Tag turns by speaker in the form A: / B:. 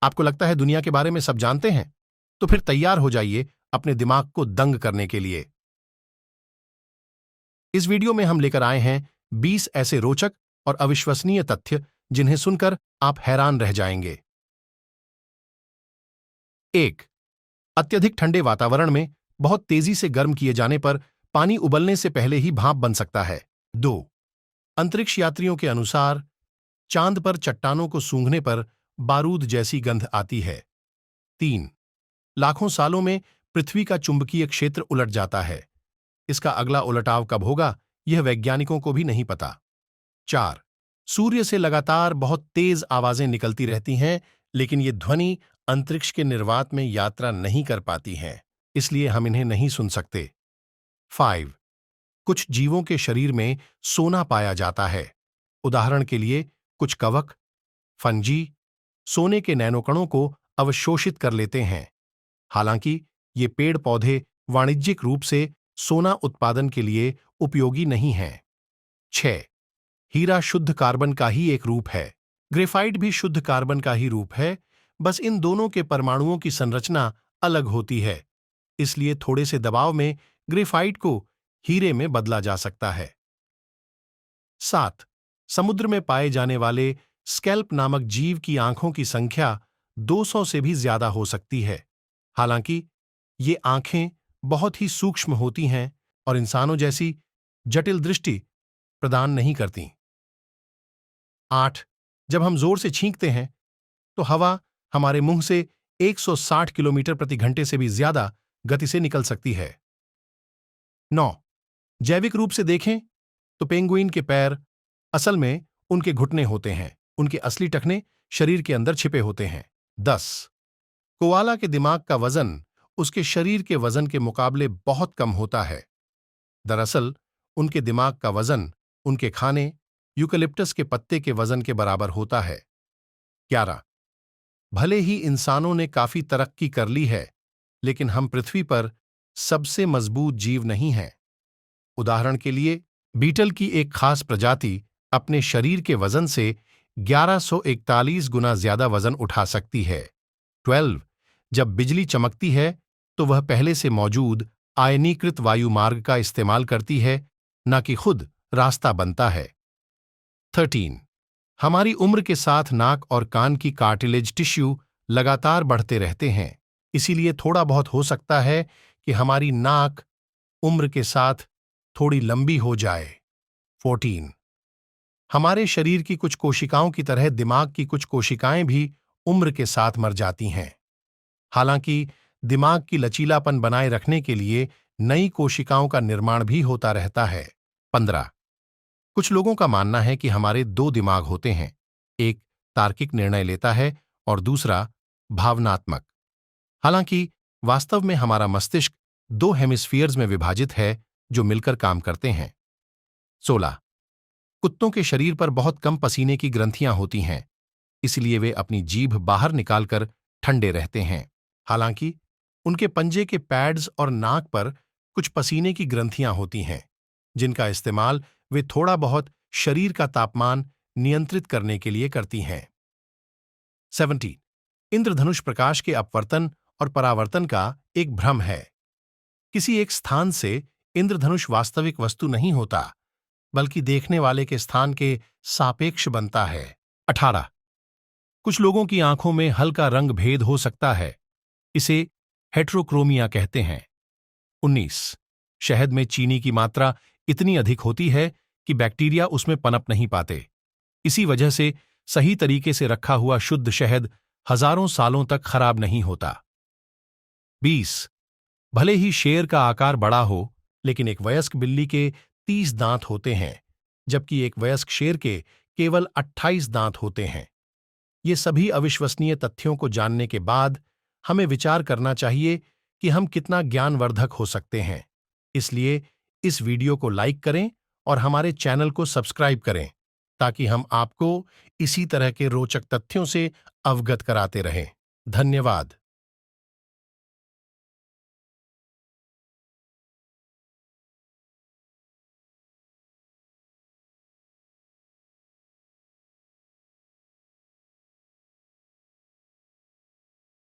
A: आपको लगता है दुनिया के बारे में सब जानते हैं? तो फिर तैयार हो जाइए अपने दिमाग को दंग करने के लिए। इस वीडियो में हम लेकर आए हैं 20 ऐसे रोचक और अविश्वसनीय तथ्य जिन्हें सुनकर आप हैरान रह जाएंगे। 1. अत्यधिक ठंडे वातावरण में बहुत तेजी से गर्म किए जाने पर पानी उबलने से पहले ही भाप बन सकता है। 2. अंतरिक्ष यात्रियों के अनुसार चांद पर चट्टानों को सूंघने पर बारूद जैसी गंध आती है। 3. लाखों सालों में पृथ्वी का चुंबकीय क्षेत्र उलट जाता है। इसका अगला उलटाव कब होगा, यह वैज्ञानिकों को भी नहीं पता। 4. सूर्य से लगातार बहुत तेज आवाजें निकलती रहती हैं, लेकिन ये ध्वनि अंतरिक्ष के निर्वात में यात्रा नहीं कर पाती हैं, इसलिए हम इन्हें नहीं सुन सकते। 5. कुछ जीवों के शरीर में सोना पाया जाता है। उदाहरण के लिए कुछ कवक, फंजी, सोने के नैनोकणों को अवशोषित कर लेते हैं। हालांकि ये पेड़ पौधे वाणिज्यिक रूप से सोना उत्पादन के लिए उपयोगी नहीं हैं। 6. हीरा शुद्ध कार्बन का ही एक रूप है। ग्रेफाइट भी शुद्ध कार्बन का ही रूप है, बस इन दोनों के परमाणुओं की संरचना अलग होती है, इसलिए थोड़े से दबाव में ग्रेफाइट को हीरे में बदला जा सकता है। 7. समुद्र में पाए जाने वाले स्कैल्प नामक जीव की आंखों की संख्या 200 से भी ज्यादा हो सकती है। हालांकि ये आंखें बहुत ही सूक्ष्म होती हैं और इंसानों जैसी जटिल दृष्टि प्रदान नहीं करती। 8. जब हम जोर से छींकते हैं तो हवा हमारे मुंह से 160 किलोमीटर प्रति घंटे से भी ज्यादा गति से निकल सकती है। 9. जैविक रूप से देखें तो पेंगुइन के पैर असल में उनके घुटने होते हैं, उनके असली टखने शरीर के अंदर छिपे होते हैं। 10. कोआला के दिमाग का वजन उसके शरीर के वजन के मुकाबले बहुत कम होता है। दरअसल उनके दिमाग का वजन उनके खाने यूकलिप्टस के पत्ते के वजन के बराबर होता है। 11. भले ही इंसानों ने काफी तरक्की कर ली है, लेकिन हम पृथ्वी पर सबसे मजबूत जीव नहीं हैं। उदाहरण के लिए बीटल की एक खास प्रजाति अपने शरीर के वजन से 1141 गुना ज्यादा वजन उठा सकती है। 12. जब बिजली चमकती है तो वह पहले से मौजूद आयनीकृत वायु मार्ग का इस्तेमाल करती है, न कि खुद रास्ता बनता है। 13. हमारी उम्र के साथ नाक और कान की कार्टिलेज टिश्यू लगातार बढ़ते रहते हैं, इसीलिए थोड़ा बहुत हो सकता है कि हमारी नाक उम्र के साथ थोड़ी लंबी हो जाए। 14. हमारे शरीर की कुछ कोशिकाओं की तरह दिमाग की कुछ कोशिकाएं भी उम्र के साथ मर जाती हैं। हालांकि दिमाग की लचीलापन बनाए रखने के लिए नई कोशिकाओं का निर्माण भी होता रहता है। 15. कुछ लोगों का मानना है कि हमारे 2 दिमाग होते हैं, एक तार्किक निर्णय लेता है और दूसरा भावनात्मक। हालांकि वास्तव में हमारा मस्तिष्क 2 हेमिस्फीयर्स में विभाजित है जो मिलकर काम करते हैं। 16. कुत्तों के शरीर पर बहुत कम पसीने की ग्रंथियां होती हैं, इसलिए वे अपनी जीभ बाहर निकालकर ठंडे रहते हैं। हालांकि उनके पंजे के पैड्स और नाक पर कुछ पसीने की ग्रंथियां होती हैं, जिनका इस्तेमाल वे थोड़ा बहुत शरीर का तापमान नियंत्रित करने के लिए करती हैं। 17. इंद्रधनुष प्रकाश के अपवर्तन और परावर्तन का एक भ्रम है। किसी एक स्थान से इंद्रधनुष वास्तविक वस्तु नहीं होता, बल्कि देखने वाले के स्थान के सापेक्ष बनता है। 18. कुछ लोगों की आंखों में हल्का रंग भेद हो सकता है, इसे हेट्रोक्रोमिया कहते हैं। 19. शहद में चीनी की मात्रा इतनी अधिक होती है कि बैक्टीरिया उसमें पनप नहीं पाते। इसी वजह से सही तरीके से रखा हुआ शुद्ध शहद हजारों सालों तक खराब नहीं होता। 20. भले ही शेर का आकार बड़ा हो, लेकिन एक वयस्क बिल्ली के 30 दांत होते हैं, जबकि एक वयस्क शेर के केवल 28 दांत होते हैं। ये सभी अविश्वसनीय तथ्यों को जानने के बाद हमें विचार करना चाहिए कि हम कितना ज्ञानवर्धक हो सकते हैं। इसलिए इस वीडियो को लाइक करें और हमारे चैनल को सब्सक्राइब करें, ताकि हम आपको इसी तरह के रोचक तथ्यों से अवगत कराते रहें। धन्यवाद।